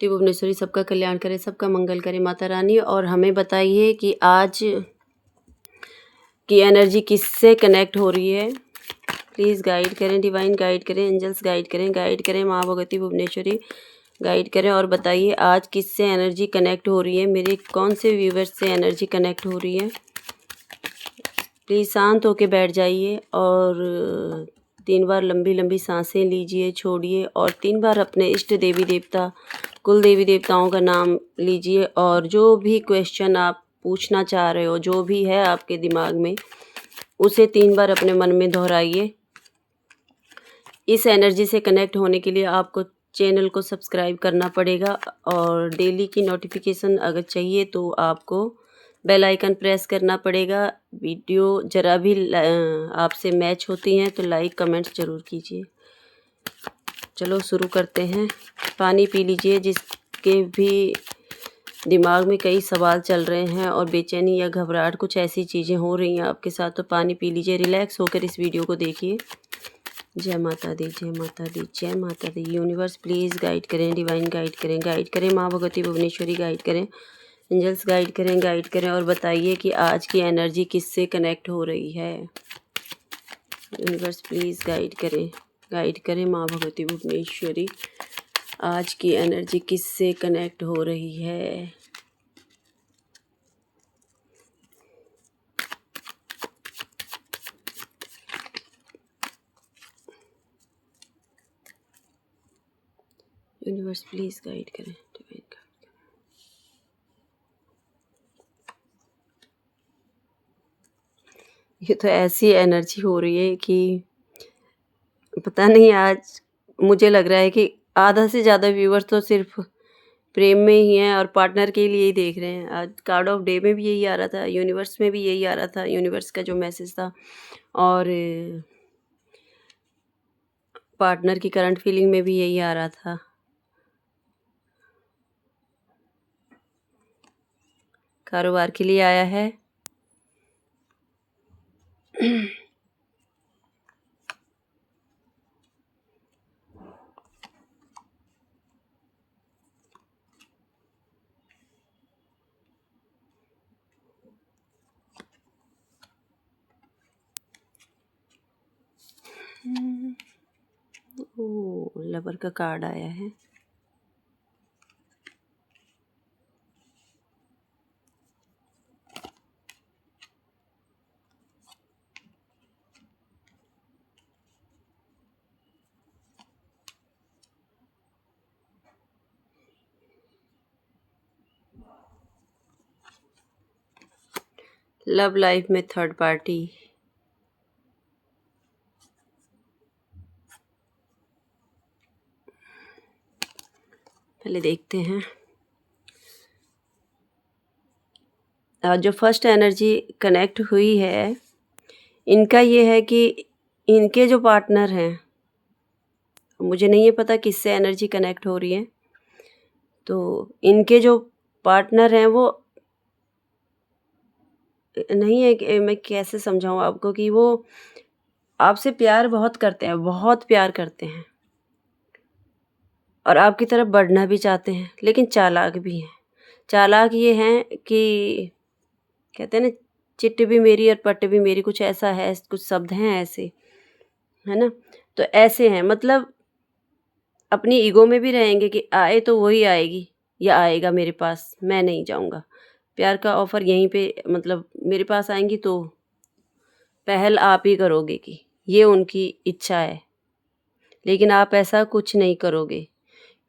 तो भुवनेश्वरी सबका कल्याण करे, सबका मंगल करे माता रानी। और हमें बताइए कि आज की एनर्जी किससे कनेक्ट हो रही है। प्लीज़ गाइड करें, डिवाइन गाइड करें, एंजल्स गाइड करें माँ भगवती भुवनेश्वरी गाइड करें। और बताइए आज किससे एनर्जी कनेक्ट हो रही है, मेरे कौन से व्यूवर्स से एनर्जी कनेक्ट हो रही है। प्लीज़ शांत होके बैठ जाइए और 3 बार लंबी लंबी सांसें लीजिए, छोड़िए और 3 बार अपने इष्ट देवी देवता, कुल देवी देवताओं का नाम लीजिए। और जो भी क्वेश्चन आप पूछना चाह रहे हो, जो भी है आपके दिमाग में, उसे 3 बार अपने मन में दोहराइए। इस एनर्जी से कनेक्ट होने के लिए आपको चैनल को सब्सक्राइब करना पड़ेगा और डेली की नोटिफिकेशन अगर चाहिए तो आपको बेल आइकन प्रेस करना पड़ेगा। वीडियो ज़रा भी आपसे मैच होती हैं तो लाइक कमेंट्स ज़रूर कीजिए। चलो शुरू करते हैं। पानी पी लीजिए। जिसके भी दिमाग में कई सवाल चल रहे हैं और बेचैनी या घबराहट, कुछ ऐसी चीज़ें हो रही हैं आपके साथ, तो पानी पी लीजिए। रिलैक्स होकर इस वीडियो को देखिए। जय माता दी, जय माता दी, जय माता दी। यूनिवर्स प्लीज़ गाइड करें, डिवाइन गाइड करें माँ भगवती भुवनेश्वरी गाइड करें, एंजल्स गाइड करें। और बताइए कि आज की एनर्जी किससे कनेक्ट हो रही है। यूनिवर्स प्लीज़ गाइड करें माँ भगवती भुवनेश्वरी, आज की एनर्जी किससे कनेक्ट हो रही है। यूनिवर्स प्लीज़ गाइड करें, डिवाइन गाइड। ये तो ऐसी एनर्जी हो रही है कि पता नहीं, आज मुझे लग रहा है कि आधा से ज़्यादा व्यूअर्स तो सिर्फ प्रेम में ही हैं और पार्टनर के लिए ही देख रहे हैं। आज कार्ड ऑफ डे में भी यही आ रहा था, यूनिवर्स में भी यही आ रहा था, यूनिवर्स का जो मैसेज था। और पार्टनर की करंट फीलिंग में भी यही आ रहा था। कारोबार के लिए आया है। ओ, लवर का कार्ड आया है। लव लाइफ में थर्ड पार्टी। पहले देखते हैं। जो फर्स्ट एनर्जी कनेक्ट हुई है, इनका ये है कि इनके जो पार्टनर हैं, मुझे नहीं है पता किससे एनर्जी कनेक्ट हो रही है, तो इनके जो पार्टनर हैं वो नहीं है कि मैं कैसे समझाऊँ आपको, कि वो आपसे प्यार बहुत करते हैं, बहुत प्यार करते हैं और आपकी तरफ बढ़ना भी चाहते हैं, लेकिन चालाक भी हैं। चालाक ये हैं कि कहते हैं ना, चिट्ठी भी मेरी और पट्ट भी मेरी, कुछ ऐसा है, कुछ शब्द हैं ऐसे, है ना। तो ऐसे हैं, मतलब अपनी ईगो में भी रहेंगे कि आए तो वही आएगी या आएगा मेरे पास, मैं नहीं जाऊँगा। प्यार का ऑफ़र यहीं पे, मतलब मेरे पास आएँगी तो पहल आप ही करोगे, कि ये उनकी इच्छा है। लेकिन आप ऐसा कुछ नहीं करोगे।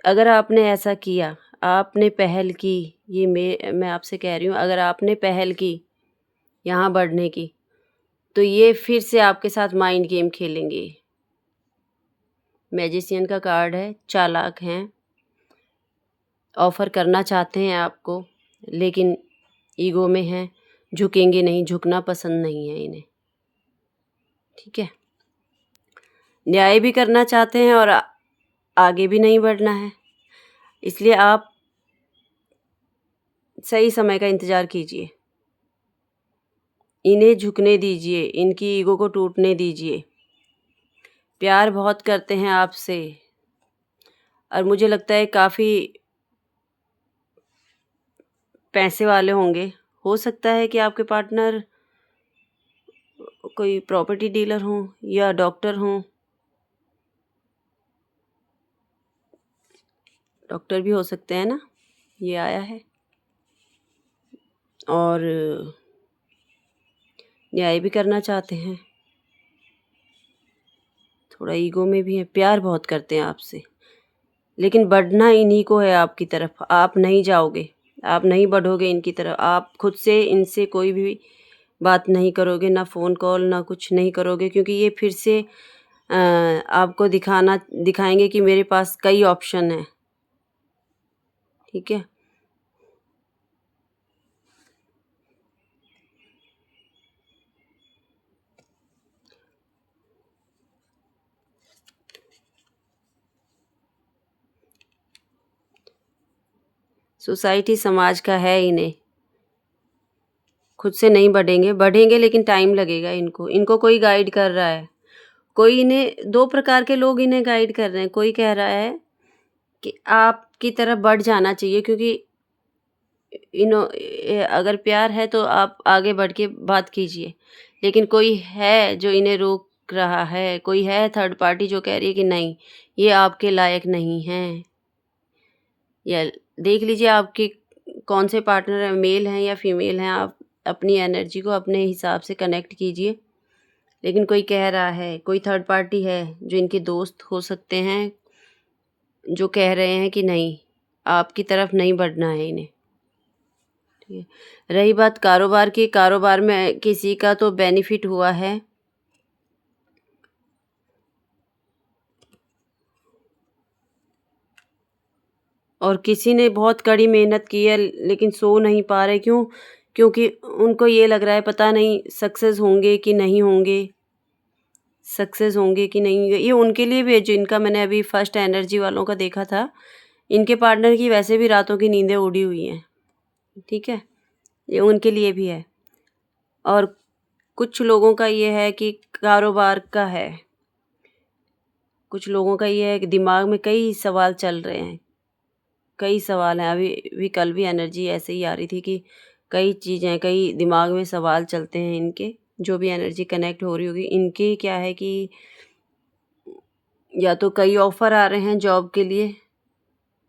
अगर आपने ऐसा किया, आपने पहल की, ये मैं आपसे कह रही हूँ, अगर आपने पहल की यहाँ बढ़ने की, तो ये फिर से आपके साथ माइंड गेम खेलेंगे। मैजिशियन का कार्ड है, चालाक हैं, ऑफ़र करना चाहते हैं आपको, लेकिन ईगो में हैं, झुकेंगे नहीं, झुकना पसंद नहीं है इन्हें, ठीक है। न्याय भी करना चाहते हैं और आगे भी नहीं बढ़ना है, इसलिए आप सही समय का इंतज़ार कीजिए। इन्हें झुकने दीजिए, इनकी ईगो को टूटने दीजिए। प्यार बहुत करते हैं आपसे और मुझे लगता है काफ़ी पैसे वाले होंगे। हो सकता है कि आपके पार्टनर कोई प्रॉपर्टी डीलर हों या डॉक्टर हों। डॉक्टर भी हो सकते हैं ना, ये आया है। और न्याय भी करना चाहते हैं, थोड़ा ईगो में भी है, प्यार बहुत करते हैं आपसे, लेकिन बढ़ना इन्हीं को है आपकी तरफ। आप नहीं जाओगे, आप नहीं बढ़ोगे इनकी तरफ। आप खुद से इनसे कोई भी बात नहीं करोगे, ना फ़ोन कॉल, ना कुछ नहीं करोगे, क्योंकि ये फिर से आपको दिखाएंगे कि मेरे पास कई ऑप्शन हैं। ठीक है, सोसाइटी समाज का है इन्हें, खुद से नहीं बढ़ेंगे लेकिन टाइम लगेगा इनको। इनको कोई गाइड कर रहा है, कोई इन्हें, दो प्रकार के लोग इन्हें गाइड कर रहे हैं। कोई कह रहा है कि आपकी तरफ बढ़ जाना चाहिए, क्योंकि अगर प्यार है तो आप आगे बढ़ के बात कीजिए, लेकिन कोई है जो इन्हें रोक रहा है। कोई है थर्ड पार्टी जो कह रही है कि नहीं, ये आपके लायक नहीं हैं। या देख लीजिए आपके कौन से पार्टनर हैं, मेल हैं या फीमेल हैं। आप अपनी एनर्जी को अपने हिसाब से कनेक्ट कीजिए। लेकिन कोई कह रहा है, कोई थर्ड पार्टी है जो इनके दोस्त हो सकते हैं, जो कह रहे हैं कि नहीं, आपकी तरफ नहीं बढ़ना है इन्हें। ठीक है, रही बात कारोबार की, कारोबार में किसी का तो बेनिफिट हुआ है। और किसी ने बहुत कड़ी मेहनत की है लेकिन सो नहीं पा रहे। क्यों? क्योंकि उनको ये लग रहा है पता नहीं सक्सेस होंगे कि नहीं होंगे, सक्सेस होंगे कि नहीं होंगे। ये उनके लिए भी है जो इनका, मैंने अभी फर्स्ट एनर्जी वालों का देखा था, इनके पार्टनर की वैसे भी रातों की नींदें उड़ी हुई हैं। ठीक है, ये उनके लिए भी है। और कुछ लोगों का ये है कि कारोबार का है, कुछ लोगों का ये है कि दिमाग में कई सवाल चल रहे हैं, कई सवाल हैं। अभी भी कल भी एनर्जी ऐसे ही आ रही थी कि कई चीज़ें, कई दिमाग में सवाल चलते हैं इनके। जो भी एनर्जी कनेक्ट हो रही होगी इनके, क्या है कि या तो कई ऑफ़र आ रहे हैं जॉब के लिए,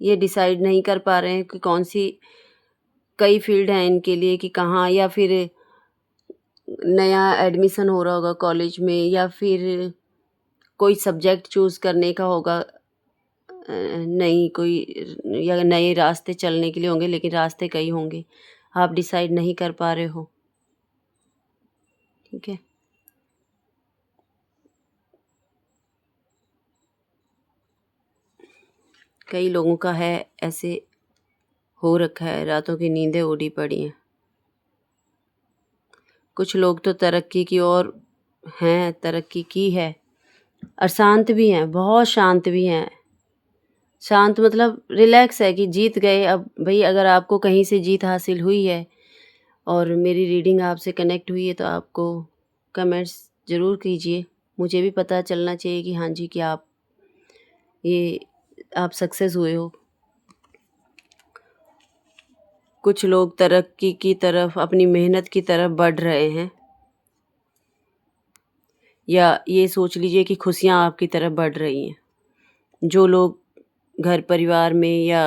ये डिसाइड नहीं कर पा रहे हैं कि कौन सी, कई फील्ड हैं इनके लिए कि कहाँ, या फिर नया एडमिशन हो रहा होगा कॉलेज में, या फिर कोई सब्जेक्ट चूज़ करने का होगा, नई कोई, या नए रास्ते चलने के लिए होंगे, लेकिन रास्ते कई होंगे, आप डिसाइड नहीं कर पा रहे हो। ठीक है, कई लोगों का है ऐसे हो रखा है, रातों की नींदें उड़ी पड़ी हैं। कुछ लोग तो तरक्की की ओर हैं, तरक्की की है, और शांत भी हैं, बहुत शांत भी हैं। शांत मतलब रिलैक्स है कि जीत गए। अब भई अगर आपको कहीं से जीत हासिल हुई है और मेरी रीडिंग आपसे कनेक्ट हुई है तो आपको कमेंट्स ज़रूर कीजिए। मुझे भी पता चलना चाहिए कि हाँ जी, कि ये आप सक्सेस हुए हो। कुछ लोग तरक्की की तरफ, अपनी मेहनत की तरफ बढ़ रहे हैं, या ये सोच लीजिए कि खुशियाँ आपकी तरफ बढ़ रही हैं। जो लोग घर परिवार में या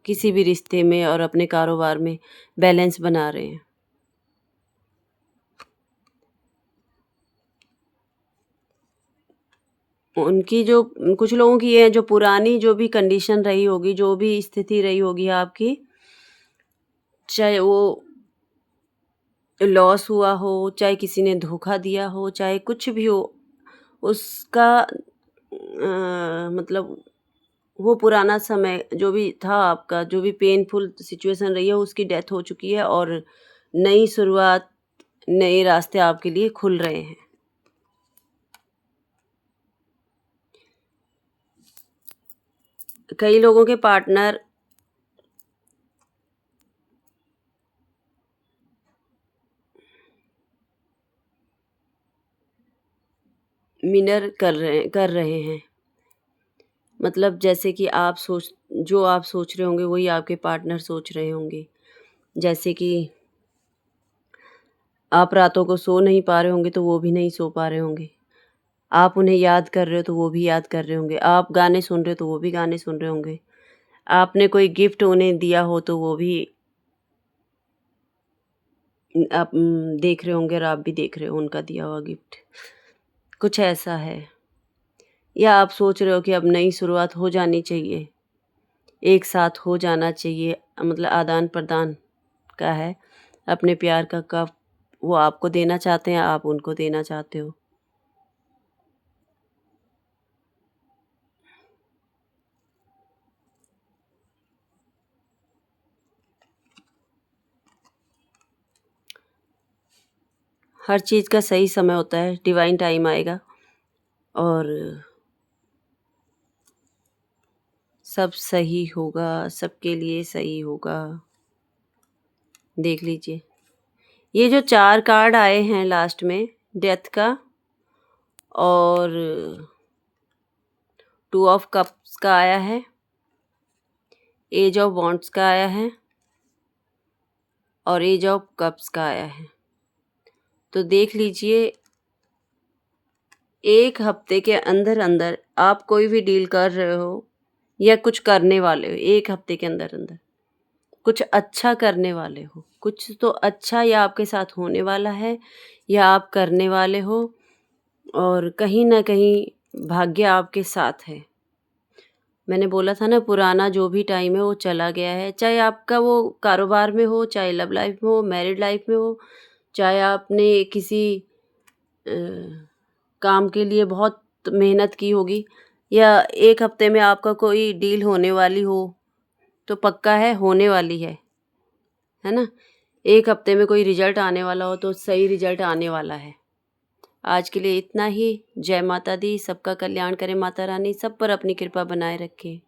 किसी भी रिश्ते में और अपने कारोबार में बैलेंस बना रहे हैं। उनकी जो, कुछ लोगों की ये है, जो पुरानी जो भी कंडीशन रही होगी, जो भी स्थिति रही होगी आपकी, चाहे वो लॉस हुआ हो, चाहे किसी ने धोखा दिया हो, चाहे कुछ भी हो, उसका मतलब वो पुराना समय जो भी था आपका, जो भी पेनफुल सिचुएशन रही है, उसकी डेथ हो चुकी है और नई शुरुआत, नए रास्ते आपके लिए खुल रहे हैं। कई लोगों के पार्टनर मिरर कर रहे हैं। मतलब जैसे कि आप सोच रहे होंगे वही आपके पार्टनर सोच रहे होंगे। जैसे कि आप रातों को सो नहीं पा रहे होंगे तो वो भी नहीं सो पा रहे होंगे। आप उन्हें याद कर रहे हो तो वो भी याद कर रहे होंगे। आप गाने सुन रहे हो तो वो भी गाने सुन रहे होंगे। आपने कोई गिफ्ट उन्हें दिया हो तो वो भी आप देख रहे होंगे और आप भी देख रहे हो उनका दिया हुआ गिफ्ट। कुछ ऐसा है। या आप सोच रहे हो कि अब नई शुरुआत हो जानी चाहिए, एक साथ हो जाना चाहिए, मतलब आदान-प्रदान का है अपने प्यार का कप। वो आपको देना चाहते हैं, आप उनको देना चाहते हो। हर चीज़ का सही समय होता है, डिवाइन टाइम आएगा और सब सही होगा, सबके लिए सही होगा। देख लीजिए, ये जो 4 कार्ड आए हैं लास्ट में, डेथ का और 2 ऑफ कप्स का आया है, एज ऑफ वॉन्ड्स का आया है और एज ऑफ कप्स का आया है। तो देख लीजिए, 1 हफ्ते के अंदर-अंदर आप कोई भी डील कर रहे हो या कुछ करने वाले हो, 1 हफ्ते के अंदर-अंदर कुछ अच्छा करने वाले हो। कुछ तो अच्छा या आपके साथ होने वाला है या आप करने वाले हो और कहीं न कहीं भाग्य आपके साथ है। मैंने बोला था ना, पुराना जो भी टाइम है वो चला गया है। चाहे आपका वो कारोबार में हो, चाहे लव लाइफ़ में हो, मैरिड लाइफ़ में हो, चाहे आपने किसी अ, काम के लिए बहुत मेहनत की होगी या 1 हफ्ते में आपका कोई डील होने वाली हो, तो पक्का है होने वाली है ना? 1 हफ्ते में कोई रिज़ल्ट आने वाला हो तो सही रिज़ल्ट आने वाला है। आज के लिए इतना ही। जय माता दी, सबका कल्याण करे माता रानी, सब पर अपनी कृपा बनाए रखे।